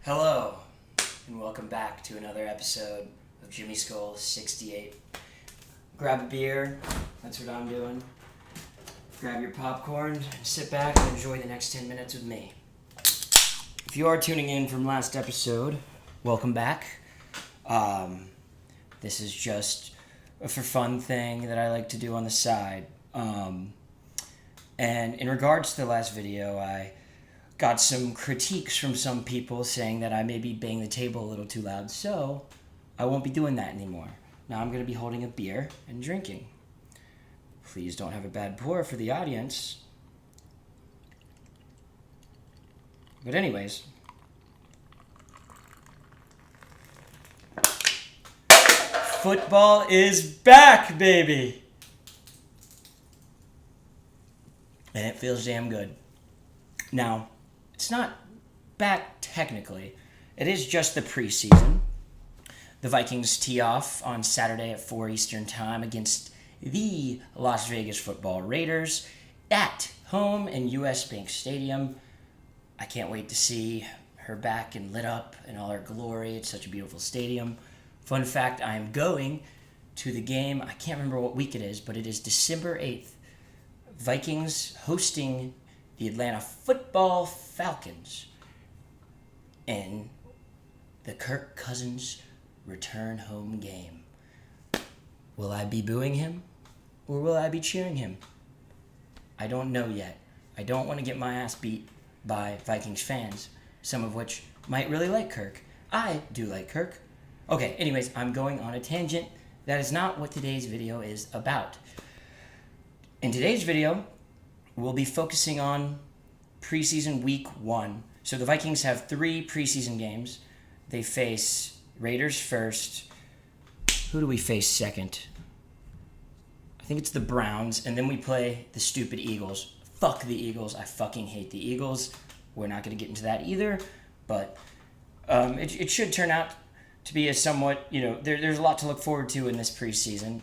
Hello, and welcome back to another episode of Jimmy Skull 68. Grab a beer, that's what I'm doing. Grab your popcorn, and sit back and enjoy the next 10 minutes with me. If you are tuning in from last episode, welcome back. This is just a for fun thing that I like to do on the side. And in regards to the last video, I got some critiques from some people saying that I may be banging the table a little too loud, so I won't be doing that anymore. Now I'm going to be holding a beer and drinking. Please don't have a bad pour for the audience. But anyways, football is back, baby! And it feels damn good. Now, it's not back technically. It is just the preseason. The Vikings tee off on Saturday at 4 Eastern Time against the Las Vegas Football Raiders at home in US Bank Stadium. I can't wait to see her back and lit up in all her glory. It's such a beautiful stadium. Fun fact, I am going to the game. I can't remember what week it is, but it is December 8th. Vikings hosting the Atlanta Football Falcons in the Kirk Cousins return home game. Will I be booing him or will I be cheering him? I don't know yet. I don't want to get my ass beat by Vikings fans, some of which might really like Kirk. I do like Kirk. Okay, anyways, I'm going on a tangent. That is not what today's video is about. In today's video, we'll be focusing on preseason week 1. So the Vikings have 3 preseason games. They face Raiders first. Who do we face second? I think it's the Browns. And then we play the stupid Eagles. Fuck the Eagles. I fucking hate the Eagles. We're not going to get into that either. But it should turn out to be a somewhat, there's a lot to look forward to in this preseason.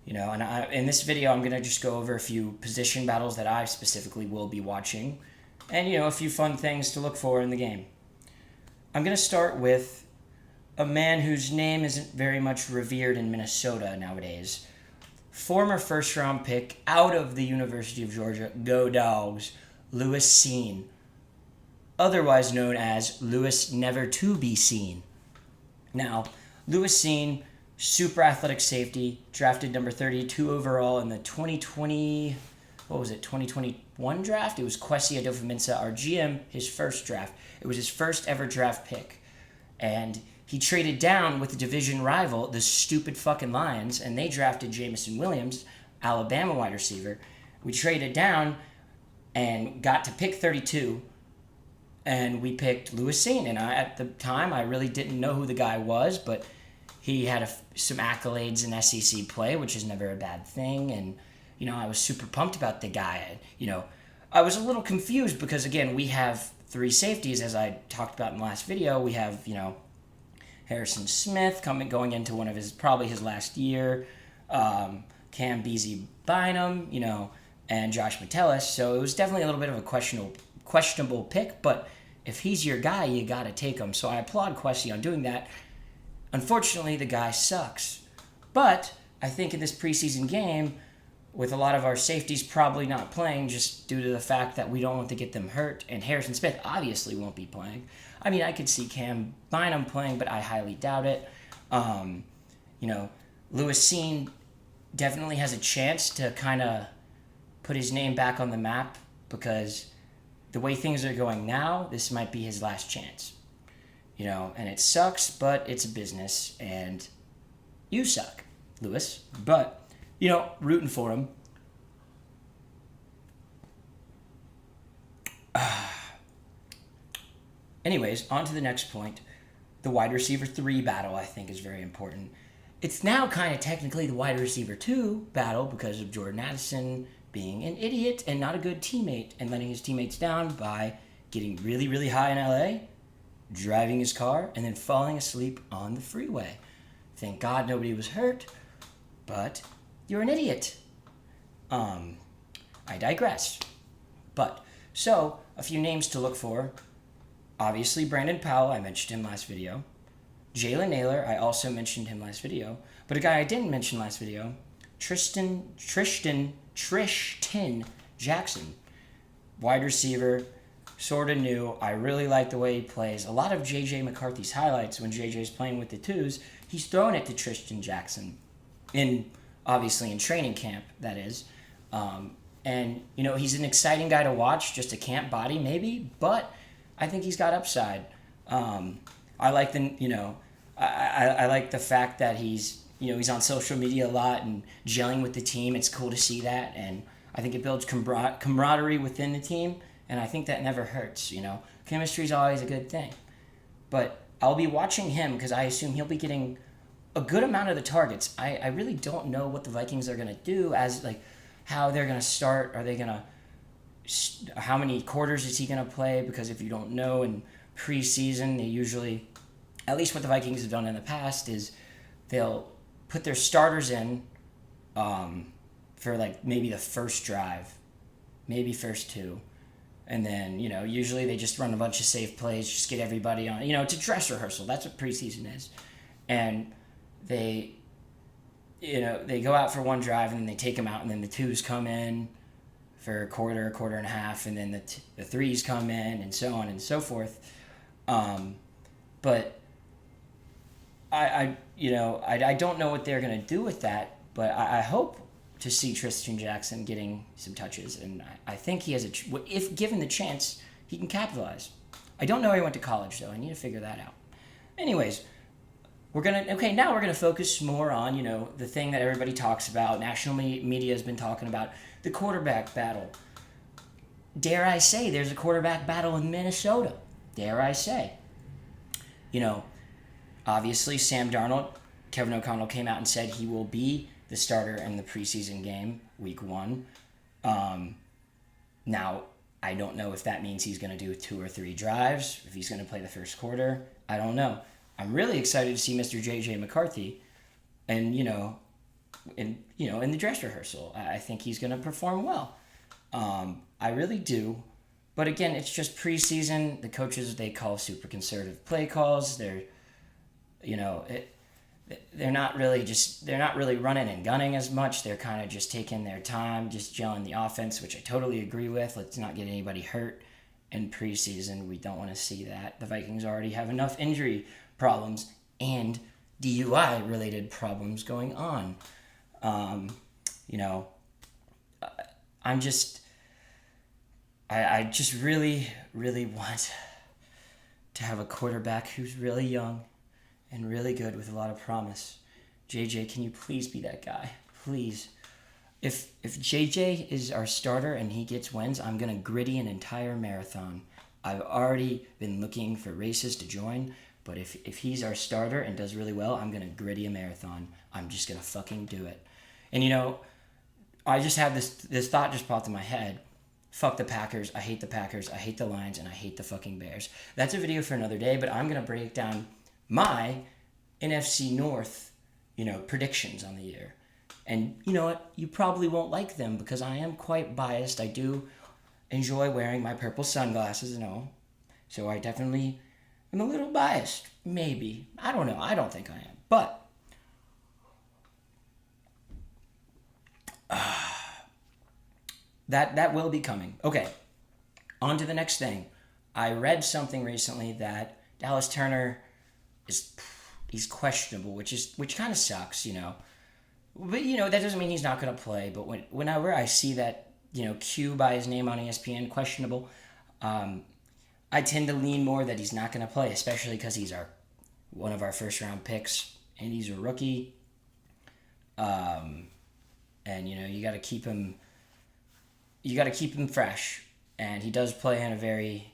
In this video, I'm going to just go over a few position battles that I specifically will be watching and, a few fun things to look for in the game. I'm going to start with a man whose name isn't very much revered in Minnesota nowadays. Former first-round pick out of the University of Georgia, go Dogs, Lewis Cine, otherwise known as Lewis Never To Be Seen. Now, Lewis Cine, super athletic safety, drafted number 32 overall in the 2021 draft? It was Kwesi Adofo-Mensah, our GM, his first draft. It was his first ever draft pick. And he traded down with the division rival, the stupid fucking Lions, and they drafted Jameson Williams, Alabama wide receiver. We traded down and got to pick 32, and we picked Lewis Cine. And at the time, I really didn't know who the guy was, but he had some accolades in SEC play, which is never a bad thing. And, I was super pumped about the guy. I was a little confused because, again, we have 3 safeties, as I talked about in the last video. We have, Harrison Smith going into probably his last year, Cam Beasley-Bynum, and Josh Metellus. So it was definitely a little bit of a questionable pick, but if he's your guy, you got to take him. So I applaud Kwesi on doing that. Unfortunately, the guy sucks. But I think in this preseason game, with a lot of our safeties probably not playing just due to the fact that we don't want to get them hurt, and Harrison Smith obviously won't be playing. I mean, I could see Cam Bynum playing, but I highly doubt it. Lewis Cine definitely has a chance to kind of put his name back on the map because the way things are going now, this might be his last chance. And it sucks, but it's a business, and you suck, Lewis. But, rooting for him. Anyways, on to the next point. The wide receiver 3 battle, I think, is very important. It's now kind of technically the wide receiver 2 battle because of Jordan Addison being an idiot and not a good teammate and letting his teammates down by getting really, really high in LA, driving his car, and then falling asleep on the freeway. Thank God nobody was hurt, but you're an idiot. I digress. But, so, a few names to look for. obviously Brandon Powell, I mentioned him last video. Jalen Naylor, I also mentioned him last video. But a guy I didn't mention last video, Tristan Jackson, wide receiver, sort of new. I really like the way he plays. A lot of J.J. McCarthy's highlights when J.J.'s playing with the twos, he's throwing it to Tristan Jackson. Obviously in training camp, that is. And, he's an exciting guy to watch, just a camp body maybe, but I think he's got upside. I like I like the fact that he's on social media a lot and gelling with the team. It's cool to see that, and I think it builds camaraderie within the team, and I think that never hurts. Chemistry is always a good thing. But I'll be watching him because I assume he'll be getting a good amount of the targets. I really don't know what the Vikings are going to do how they're going to start. Are they going to, how many quarters is he going to play? Because if you don't know, in preseason, they usually, at least what the Vikings have done in the past, is they'll put their starters in for maybe the first drive, maybe first two. And then, usually they just run a bunch of safe plays, just get everybody on. It's a dress rehearsal. That's what preseason is. And they go out for one drive, and then they take them out, and then the twos come in for a quarter and a half, and then the threes come in, and so on and so forth. But I don't know what they're going to do with that, but I hope to see Tristan Jackson getting some touches, and I think he has if given the chance, he can capitalize. I don't know where he went to college, though. I need to figure that out. Anyways, now we're gonna focus more on, the thing that everybody talks about, national media has been talking about, the quarterback battle. Dare I say there's a quarterback battle in Minnesota? Dare I say? Obviously Sam Darnold, Kevin O'Connell came out and said he will be the starter in the preseason game, week 1. Now, I don't know if that means he's going to do 2 or 3 drives, if he's going to play the first quarter. I don't know. I'm really excited to see Mr. J.J. McCarthy, and in the dress rehearsal. I think he's going to perform well. I really do. But again, it's just preseason. The coaches, they call super conservative play calls. They're not really running and gunning as much. They're kind of just taking their time, just gelling the offense, which I totally agree with. Let's not get anybody hurt in preseason. We don't want to see that. The Vikings already have enough injury problems and DUI-related problems going on. I just really, really want to have a quarterback who's really young and really good with a lot of promise. JJ, can you please be that guy? Please. If JJ is our starter and he gets wins, I'm going to gritty an entire marathon. I've already been looking for races to join, but if he's our starter and does really well, I'm going to gritty a marathon. I'm just going to fucking do it. And I just had this thought just popped in my head. Fuck the Packers. I hate the Packers. I hate the Lions, and I hate the fucking Bears. That's a video for another day, but I'm going to break down my NFC North, predictions on the year. And you know what? You probably won't like them because I am quite biased. I do enjoy wearing my purple sunglasses and all. So I definitely am a little biased. Maybe. I don't know. I don't think I am. But that will be coming. Okay. On to the next thing. I read something recently that Dallas Turner he's questionable, which kind of sucks, But that doesn't mean he's not going to play. But whenever I see that Q by his name on ESPN questionable, I tend to lean more that he's not going to play, especially because he's one of our first round picks and he's a rookie. And you got to keep him. You got to keep him fresh, and he does play in a very,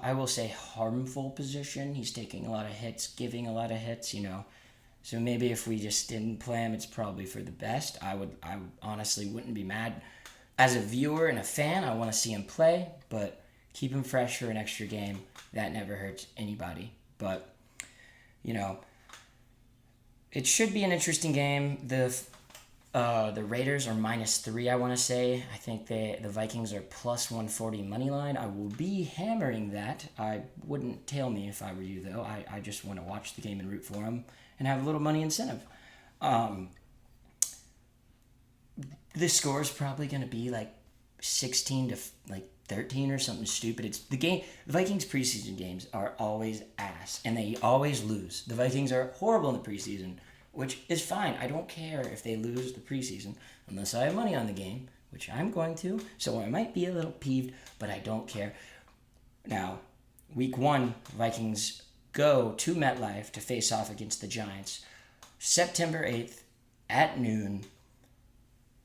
I will say harmful position. He's taking a lot of hits, giving a lot of hits, So maybe if we just didn't play him, it's probably for the best. I honestly wouldn't be mad. As a viewer and a fan, I want to see him play, but keep him fresh for an extra game. That never hurts anybody. But, it should be an interesting game. The Raiders are -3, I want to say. I think the Vikings are +140 money line. I will be hammering that. I wouldn't tail me if I were you, though. I just want to watch the game and root for them and have a little money incentive. This score is probably going to be like 16 to like 13 or something stupid. It's the game. The Vikings preseason games are always ass, and they always lose. The Vikings are horrible in the preseason, which is fine. I don't care if they lose the preseason unless I have money on the game, which I'm going to. So I might be a little peeved, but I don't care. Now, week 1, Vikings go to MetLife to face off against the Giants, September 8th at noon.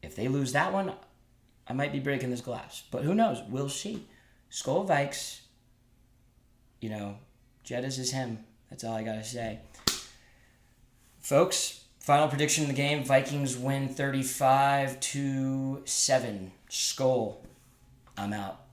If they lose that one, I might be breaking this glass. But who knows? We'll see. Skol Vikes. Jettas is him. That's all I got to say. Folks, final prediction of the game. Vikings win 35-7. Skol. I'm out.